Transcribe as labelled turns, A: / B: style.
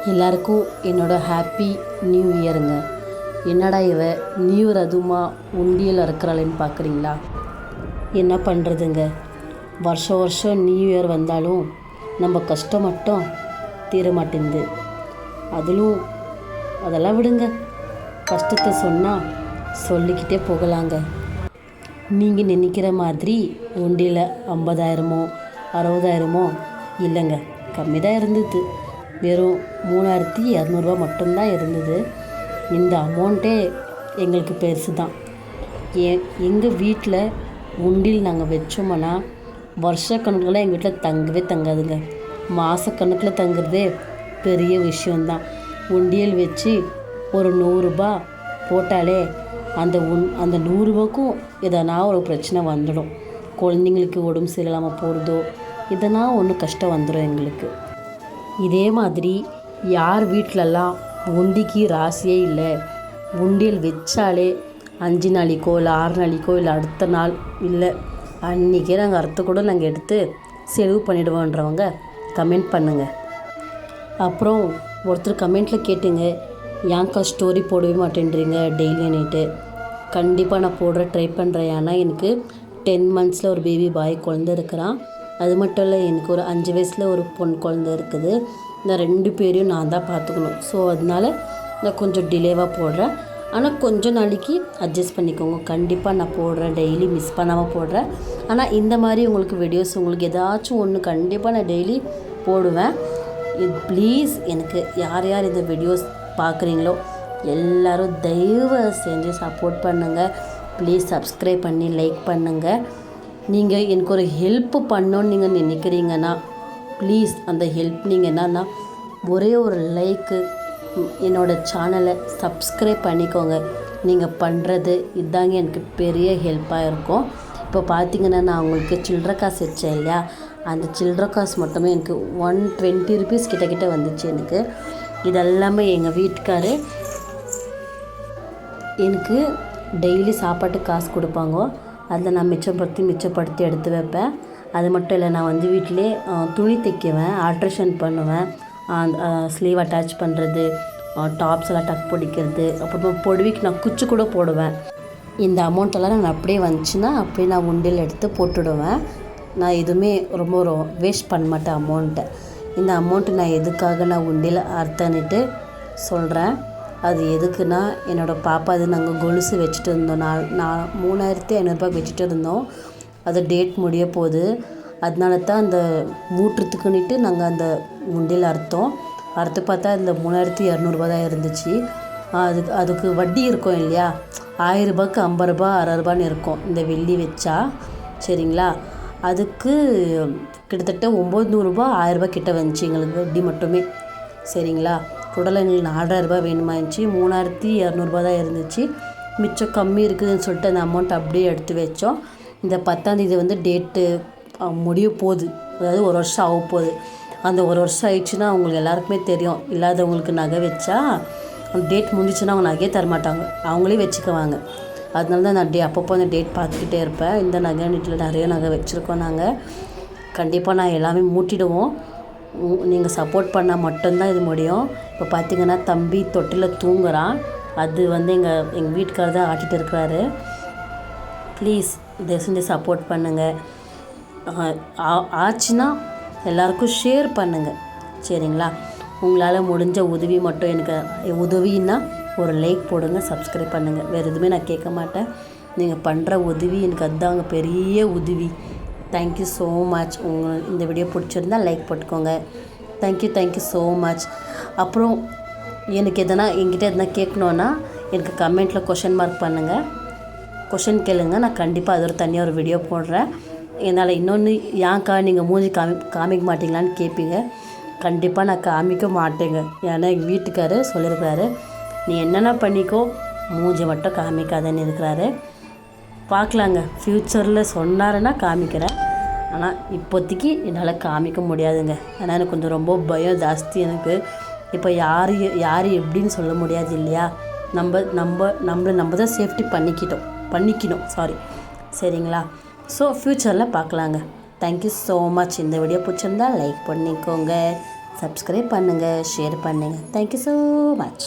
A: எல்லாருக்கும் என்னோடய happy new இயருங்க. என்னடா இவ நியூ இயர் அதுவுமா உண்டியல் அறுக்கிறாளேன்னு பார்க்குறீங்களா? என்ன பண்ணுறதுங்க, வருஷம் வருஷம் நியூ இயர் வந்தாலும் நம்ம கஷ்டம் மட்டும் தீர மாட்டேங்குது. அதெல்லாம் விடுங்க, கஷ்டத்தை சொன்னால் சொல்லிக்கிட்டே போகலாங்க. நீங்கள் நினைக்கிற மாதிரி உண்டியில் 50,000மோ 60,000மோ இல்லைங்க, கம்மி தான் இருந்தது. வெறும் 3,200 மட்டும்தான் இருந்தது. இந்த அமௌண்ட்டே எங்களுக்கு பெருசு தான். எங்கள் வீட்டில் உண்டியல் நாங்கள் வச்சோம்னா வருஷக்கணக்கில் எங்கள் வீட்டில் தங்கவே தங்காதுங்க. மாதக்கணக்கில் தங்குறதே பெரிய விஷயந்தான். உண்டியல் வச்சு ஒரு 100 ரூபா போட்டாலே அந்த 100 ரூபாய்க்கும் எதனா ஒரு பிரச்சனை வந்துடும். குழந்தைங்களுக்கு உடம்பு சரியில்லாமல் போகிறதோ எதனா ஒன்று கஷ்டம் வந்துடும் எங்களுக்கு. இதே மாதிரி யார் வீட்டிலலாம் உண்டிக்கு ராசியே இல்லை, உண்டியல் வச்சாலே 5 நாளைக்கோ இல்லை 6 நாளைக்கோ இல்லை அடுத்த நாள் இல்லை அன்றைக்கே நாங்கள் அறுத்து கூட நாங்கள் எடுத்து செலவு பண்ணிவிடுவோன்றவங்க கமெண்ட் பண்ணுங்கள். அப்புறம் ஒருத்தர் கமெண்ட்டில் கேட்டுங்க, ஏன்க்கா ஸ்டோரி போடவே மாட்டேன்றீங்க டெய்லி நைட்டு? கண்டிப்பாக நான் ட்ரை பண்ணுறேன். ஏன்னா எனக்கு 10 மந்த்ஸில் ஒரு பேபி பாய் குழந்த இருக்கிறான். அது மட்டும் இல்லை, எனக்கு ஒரு 5 வயசில் ஒரு பொண்ணு குழந்த இருக்குது. இந்த 2 பேரையும் நான் தான் பார்த்துக்கணும். ஸோ அதனால நான் கொஞ்சம் டிலேவாக போடுறேன். ஆனால் கொஞ்சம் நாளைக்கு அட்ஜஸ்ட் பண்ணிக்கோங்க. கண்டிப்பாக நான் போடுறேன், டெய்லி மிஸ் பண்ணாமல் போடுறேன். ஆனால் இந்த மாதிரி உங்களுக்கு வீடியோஸ் உங்களுக்கு ஏதாச்சும் ஒன்று கண்டிப்பாக நான் டெய்லி போடுவேன். ப்ளீஸ் எனக்கு யார் யார் இந்த வீடியோஸ் பார்க்குறீங்களோ எல்லோரும் தயவு செஞ்சு சப்போர்ட் பண்ணுங்கள். ப்ளீஸ் சப்ஸ்கிரைப் பண்ணி லைக் பண்ணுங்கள். நீங்கள் எனக்கு ஒரு ஹெல்ப்பு பண்ணோன்னு நீங்கள் நினைக்கிறீங்கன்னா ப்ளீஸ் அந்த ஹெல்ப் நீங்கள் என்னன்னா ஒரே ஒரு லைக்கு, என்னோடய சேனலை சப்ஸ்கிரைப் பண்ணிக்கோங்க. நீங்கள் பண்ணுறது இதாங்க எனக்கு பெரிய ஹெல்ப்பாக இருக்கும். இப்போ பார்த்திங்கன்னா நான் உங்களுக்கு சில்லற காசு வச்சேன் இல்லையா, அந்த சில்லற காசு மட்டுமே எனக்கு 120 ருபீஸ் கிட்ட வந்துச்சு எனக்கு. இதெல்லாமே எங்கள் வீட்டுக்காரு எனக்கு டெய்லி சாப்பாட்டுக்கு காசு கொடுப்பாங்க. அதில் நான் மிச்சப்படுத்தி எடுத்து வைப்பேன். அது மட்டும் இல்லை, நான் வீட்டிலே துணி தைக்குவேன், ஆல்ட்ரேஷன் பண்ணுவேன், ஸ்லீவ் அட்டாச் பண்ணுறது, டாப்ஸ் எல்லாம் டக் பிடிக்கிறது, அப்புறமா பொடவைக்கு நான் குச்சி கூட போடுவேன். இந்த அமௌண்ட்டெல்லாம் நான் அப்படியே வந்துச்சுன்னா அப்படியே நான் உண்டியல் எடுத்து போட்டுவிடுவேன். நான் எதுவுமே ரொம்ப வேஸ்ட் பண்ண மாட்டேன் அமௌண்ட்டை. இந்த அமௌண்ட்டு நான் எதுக்காக நான் உண்டியல் அர்த்தன்னுட்டு சொல்கிறேன். அது எதுக்குன்னா, என்னோடய பாப்பா அது நாங்கள் கொலுசு வச்சுட்டு இருந்தோம். நான் 3,500 வச்சுட்டு இருந்தோம். அது டேட் முடிய போகுது. அதனால தான் அந்த மூட்டுறதுக்குன்னுட்டு நாங்கள் அந்த உண்டியல் அறுத்து பார்த்தா இந்த 3,200 தான் இருந்துச்சு. அதுக்கு வட்டி இருக்கும் இல்லையா, 1,000 ரூபாய்க்கு 50 ரூபா 60 ரூபான்னு இருக்கும் இந்த வெள்ளி வச்சா. சரிங்களா, அதுக்கு கிட்டத்தட்ட 900 ரூபா 1000 ரூபா கிட்ட வந்துச்சு எங்களுக்கு வட்டி மட்டுமே. சரிங்களா, டோட்டலாக எங்களுக்கு 4,000 ரூபா வேணுமா இருந்துச்சு. 3,200 தான் இருந்துச்சு. மிச்சம் கம்மி இருக்குதுன்னு சொல்லிட்டு அந்த அமௌண்ட் அப்படியே எடுத்து வச்சோம். இந்த 10ஆம் தேதி டேட்டு முடிய போகுது, அதாவது 1 வருஷம் ஆக போகுது. அந்த 1 வருஷம் ஆயிடுச்சுன்னா அவங்களுக்கு எல்லாருக்குமே தெரியும், இல்லாதவங்களுக்கு நகை வச்சா அந்த டேட் முடிஞ்சிச்சுன்னா அவங்க நகையே தரமாட்டாங்க, அவங்களே வச்சுக்குவாங்க. அதனால தான் நான் அப்பப்போ அந்த டேட் பார்த்துக்கிட்டே இருப்பேன். இந்த நகை வீட்டில் நிறைய நகை வச்சுருக்கோம் நாங்கள். கண்டிப்பாக நான் எல்லாமே மூட்டிடுவோம். நீங்கள் சப்போர்ட் பண்ணால் மட்டும்தான் இது முடியும். இப்போ பார்த்திங்கன்னா தம்பி தொட்டில் தூங்குறான். அது எங்கள் வீட்டுக்காரர் தான் ஆட்டிகிட்டு இருக்கிறாரு. ப்ளீஸ் இதை செஞ்சு சப்போர்ட் பண்ணுங்கள். ஆச்சுன்னா எல்லாருக்கும் ஷேர் பண்ணுங்கள். சரிங்களா, உங்களால் முடிஞ்ச உதவி மட்டும் எனக்கு உதவின்னா ஒரு லைக் போடுங்க, சப்ஸ்கிரைப் பண்ணுங்கள். வேறு எதுவுமே நான் கேட்க மாட்டேன். நீங்கள் பண்ணுற உதவி எனக்கு அதுதாங்க பெரிய உதவி. Thank you so much. இந்த வீடியோ பிடிச்சிருந்தால் லைக் போட்டுக்கோங்க. Thank you so much. அப்புறம் எனக்கு என்கிட்ட எதனா கேட்கணுன்னா எனக்கு கமெண்ட்டில் கொஷின் மார்க் பண்ணுங்கள், கொஷின் கேளுங்க. நான் கண்டிப்பாக அது ஒரு தனியாக ஒரு வீடியோ போடுறேன். என்னால் இன்னொன்று, ஏன்க்கா நீங்கள் மூஞ்சி காமிக்க மாட்டீங்களான்னு கேட்பீங்க. கண்டிப்பாக நான் காமிக்க மாட்டேங்க. ஏன்னா எங்கள் வீட்டுக்காரு சொல்லியிருக்கிறாரு, நீ என்னென்ன பண்ணிக்கோ, மூஞ்சி மட்டும் காமிக்காதன்னு இருக்கிறாரு. பார்க்கலாங்க, ஃப்யூச்சரில் சொன்னாருன்னா காமிக்கிறேன். ஆனால் இப்போதைக்கு என்னால் காமிக்க முடியாதுங்க. ஏன்னா எனக்கு கொஞ்சம் ரொம்ப பயம் ஜாஸ்தி எனக்கு. இப்போ யார் எப்படின்னு சொல்ல முடியாது இல்லையா. நம்ம தான் சேஃப்டி பண்ணிக்கணும். சரிங்களா. ஸோ ஃப்யூச்சரில் பார்க்கலாங்க. Thank you so much. இந்த வீடியோ பிடிச்சிருந்தா லைக் பண்ணிக்கோங்க. சப்ஸ்கிரைப் பண்ணுங்கள், ஷேர் பண்ணுங்கள். Thank you so much.